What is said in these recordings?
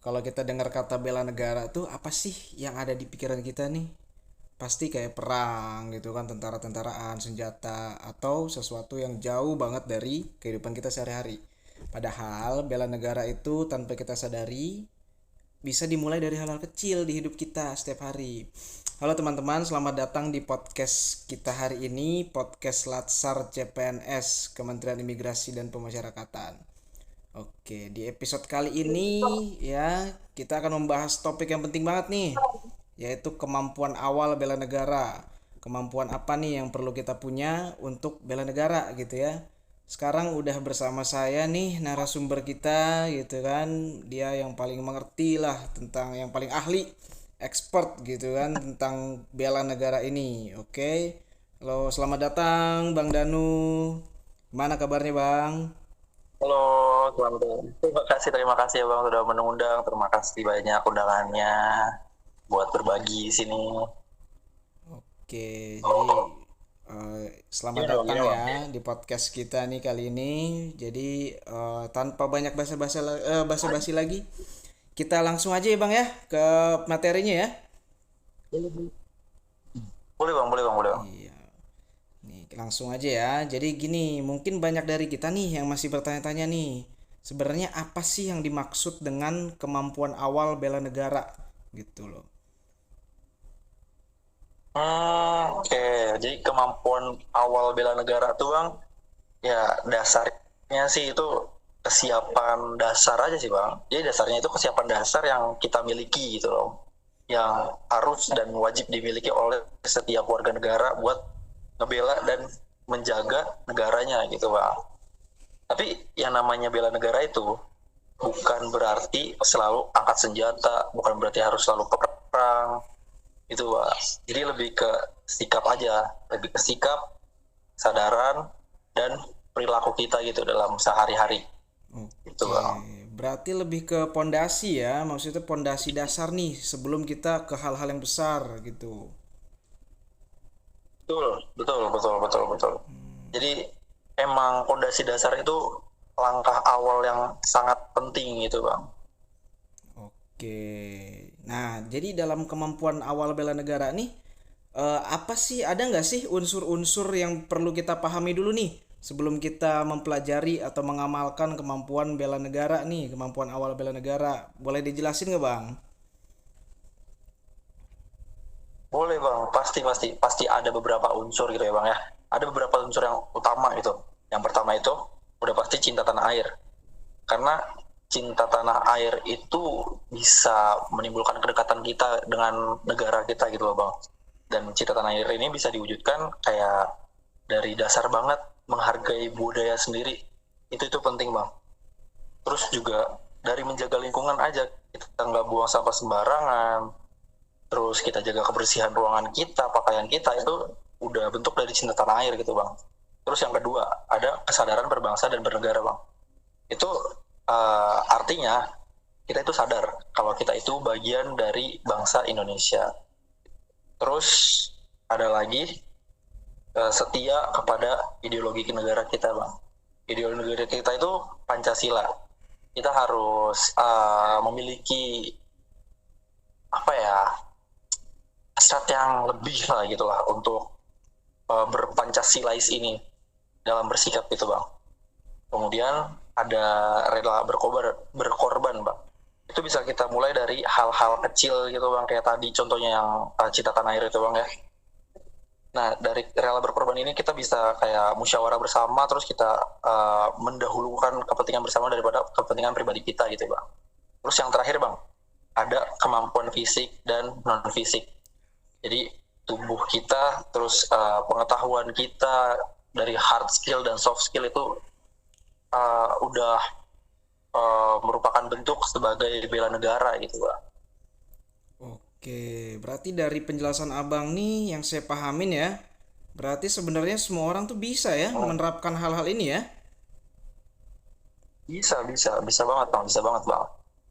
Kalau kita dengar kata bela negara tuh apa sih yang ada di pikiran kita nih? Pasti kayak perang gitu kan, tentara-tentaraan, senjata, atau sesuatu yang jauh banget dari kehidupan kita sehari-hari. Padahal bela negara itu tanpa kita sadari bisa dimulai dari hal-hal kecil di hidup kita setiap hari. Halo teman-teman, selamat datang di podcast kita hari ini, podcast Latsar CPNS, Kementerian Imigrasi dan Pemasyarakatan. Oke, di episode kali ini ya kita akan membahas topik yang penting banget nih, yaitu kemampuan awal bela negara. Kemampuan apa nih yang perlu kita punya untuk bela negara gitu ya. Sekarang udah bersama saya nih narasumber kita gitu kan. Dia yang paling mengerti lah tentang yang paling ahli, expert gitu kan tentang bela negara ini. Oke. Halo, selamat datang Bang Danu. Gimana kabarnya, Bang? Halo, selamat datang. Terima kasih ya Bang sudah mengundang. Terima kasih banyak undangannya buat berbagi di sini. Oke, jadi selamat Gimana Bang? datang Gimana ya Bang? di podcast kita nih kali ini. Jadi tanpa banyak basa-basi lagi, kita langsung aja ya Bang ya ke materinya ya. Boleh Bang, boleh Bang, boleh Bang. Iya, nih langsung aja ya. Jadi gini, mungkin banyak dari kita nih yang masih bertanya-tanya nih. Sebenarnya apa sih yang dimaksud dengan kemampuan awal bela negara gitu loh. Oke. Jadi kemampuan awal bela negara tuh Bang, ya dasarnya sih itu kesiapan dasar aja sih Bang. Jadi dasarnya itu kesiapan dasar yang kita miliki gitu loh. Yang harus dan wajib dimiliki oleh setiap warga negara buat ngebela dan menjaga negaranya gitu Bang. Tapi yang namanya bela negara itu bukan berarti selalu angkat senjata, bukan berarti harus selalu ke perang, itu Bang. Jadi lebih ke sikap aja, lebih ke sikap, kesadaran, dan perilaku kita gitu dalam sehari-hari. Itu Oke, Bang. berarti lebih ke pondasi ya, maksudnya pondasi dasar nih sebelum kita ke hal-hal yang besar gitu. Betul, betul, betul, betul, betul. Jadi emang fondasi dasar itu langkah awal yang sangat penting gitu Bang. Oke, nah jadi dalam kemampuan awal bela negara nih, apa sih ada nggak sih unsur-unsur yang perlu kita pahami dulu nih sebelum kita mempelajari atau mengamalkan kemampuan bela negara nih, kemampuan awal bela negara. Boleh dijelasin nggak Bang? Boleh Bang, pasti pasti pasti ada beberapa unsur gitu ya Bang ya. Ada beberapa unsur yang utama gitu. Yang pertama itu udah pasti cinta tanah air. Karena cinta tanah air itu bisa menimbulkan kedekatan kita dengan negara kita gitu loh Bang. Dan cinta tanah air ini bisa diwujudkan kayak dari dasar banget menghargai budaya sendiri. Itu penting Bang. Terus juga dari menjaga lingkungan aja, kita nggak buang sampah sembarangan, terus kita jaga kebersihan ruangan kita, pakaian kita, itu udah bentuk dari cinta tanah air gitu Bang. Terus yang kedua, ada kesadaran berbangsa dan bernegara Bang. Itu artinya kita itu sadar kalau kita itu bagian dari bangsa Indonesia. Terus ada lagi setia kepada ideologi negara kita Bang. Ideologi negara kita itu Pancasila. Kita harus memiliki apa ya, hasrat yang lebih lah gitulah untuk berpancasilais ini dalam bersikap gitu Bang. Kemudian ada rela berkorban Bang. Itu bisa kita mulai dari hal-hal kecil gitu Bang, kayak tadi contohnya yang cinta tanah air itu Bang ya. Nah, dari rela berkorban ini kita bisa kayak musyawarah bersama, terus kita mendahulukan kepentingan bersama daripada kepentingan pribadi kita gitu Bang. Terus yang terakhir Bang, ada kemampuan fisik dan non fisik. Jadi tubuh kita, terus pengetahuan kita dari hard skill dan soft skill itu udah merupakan bentuk sebagai bela negara gitu Bang. Oke, berarti dari penjelasan Abang nih yang saya pahamin ya, berarti sebenarnya semua orang tuh bisa ya menerapkan hal-hal ini ya. Bisa banget Bang, bisa banget Bang.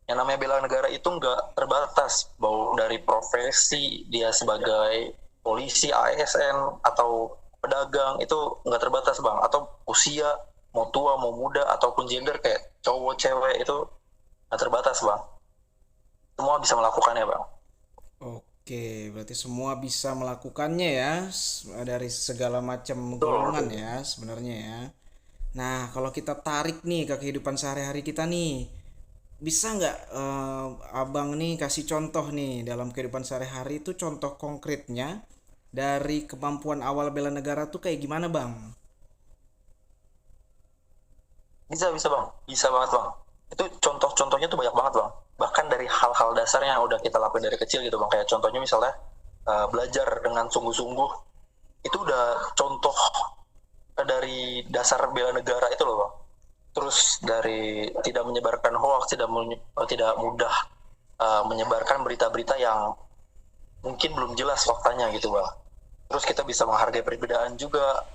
Yang namanya bela negara itu nggak terbatas, bau dari profesi dia sebagai polisi, ASN, atau pedagang, itu nggak terbatas Bang. Atau usia, mau tua, mau muda, ataupun gender kayak cowok, cewek, itu nggak terbatas Bang. semua bisa melakukannya bang. Oke, berarti semua bisa melakukannya ya, dari segala macam Betul, golongan betul. ya sebenarnya ya. Nah, kalau kita tarik nih ke kehidupan sehari-hari kita nih, bisa nggak abang nih kasih contoh nih dalam kehidupan sehari-hari itu contoh konkretnya dari kemampuan awal bela negara tuh kayak gimana bang? Bisa bang, bisa banget bang. Itu contoh-contohnya tuh banyak banget bang. Bahkan dari hal-hal dasar yang udah kita lakuin dari kecil gitu bang. Kayak contohnya misalnya belajar dengan sungguh-sungguh. Itu udah contoh dari dasar bela negara itu loh bang. Terus dari tidak menyebarkan hoax, tidak mudah menyebarkan berita-berita yang mungkin belum jelas faktanya gitu bang. Terus kita bisa menghargai perbedaan juga,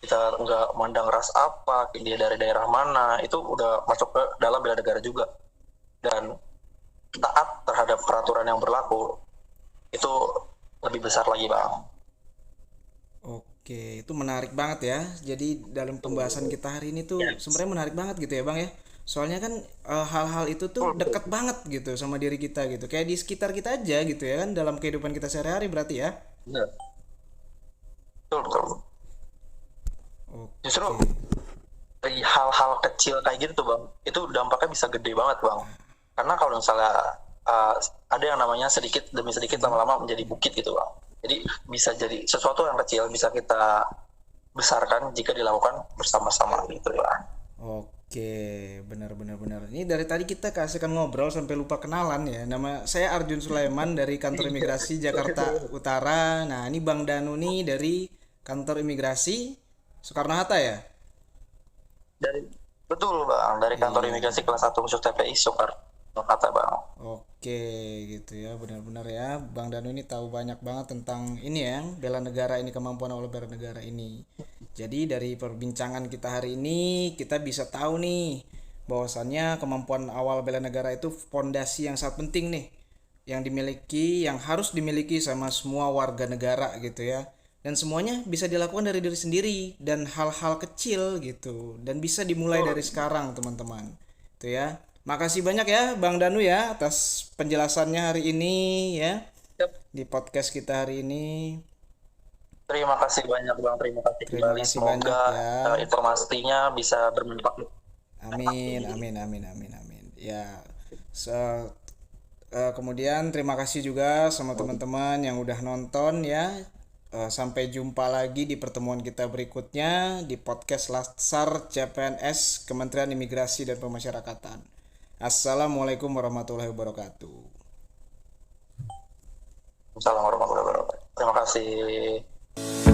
kita nggak mandang ras apa, dia dari daerah mana, itu udah masuk ke dalam bela negara juga. Dan taat terhadap peraturan yang berlaku itu lebih besar lagi bang. Oke, itu menarik banget ya. Jadi dalam pembahasan kita hari ini tuh Yes. sebenarnya menarik banget gitu ya bang ya. Soalnya kan hal-hal itu tuh dekat banget gitu sama diri kita gitu. Kayak di sekitar kita aja gitu ya kan dalam kehidupan kita sehari-hari berarti ya. Betul, betul, betul. Justru Oke. dari hal-hal kecil kayak gitu tuh bang, itu dampaknya bisa gede banget bang. Karena kalau misalnya uh, ada yang namanya sedikit demi sedikit lama-lama menjadi bukit gitu bang. Jadi bisa jadi sesuatu yang kecil bisa kita besarkan jika dilakukan bersama-sama gitu ya. Oke, benar-benar benar. Ini dari tadi kita kasihkan ngobrol sampai lupa kenalan ya. Nama saya Arjun Sulaiman dari Kantor Imigrasi Jakarta Utara. Nah, ini Bang Danu nih dari Kantor Imigrasi Soekarno-Hatta ya. Dari betul bang, dari kantor Iya. imigrasi kelas 1 khusus TPI Soekarno Hatta bang. Oke, gitu ya, benar-benar ya. Bang Danu ini tahu banyak banget tentang ini ya, bela negara ini, kemampuan awal bela negara ini. Jadi dari perbincangan kita hari ini, kita bisa tahu nih bahwasannya kemampuan awal bela negara itu fondasi yang sangat penting nih, yang dimiliki, yang harus dimiliki sama semua warga negara gitu ya. Dan semuanya bisa dilakukan dari diri sendiri dan hal-hal kecil gitu, dan bisa dimulai dari Betul. sekarang teman-teman. Itu ya. Makasih banyak ya Bang Danu ya atas penjelasannya hari ini ya Yap. di podcast kita hari ini. Terima kasih banyak bang, terima kasih Terima kembali. kasih banyak Semoga ya. informasinya bisa bermanfaat. Amin, amin, amin, amin, amin. Ya, kemudian terima kasih juga sama teman-teman yang udah nonton ya. Sampai jumpa lagi di pertemuan kita berikutnya di podcast Latsar CPNS Kementerian Imigrasi dan Pemasyarakatan. Assalamualaikum warahmatullahi wabarakatuh. Assalamualaikum warahmatullahi wabarakatuh. Terima kasih.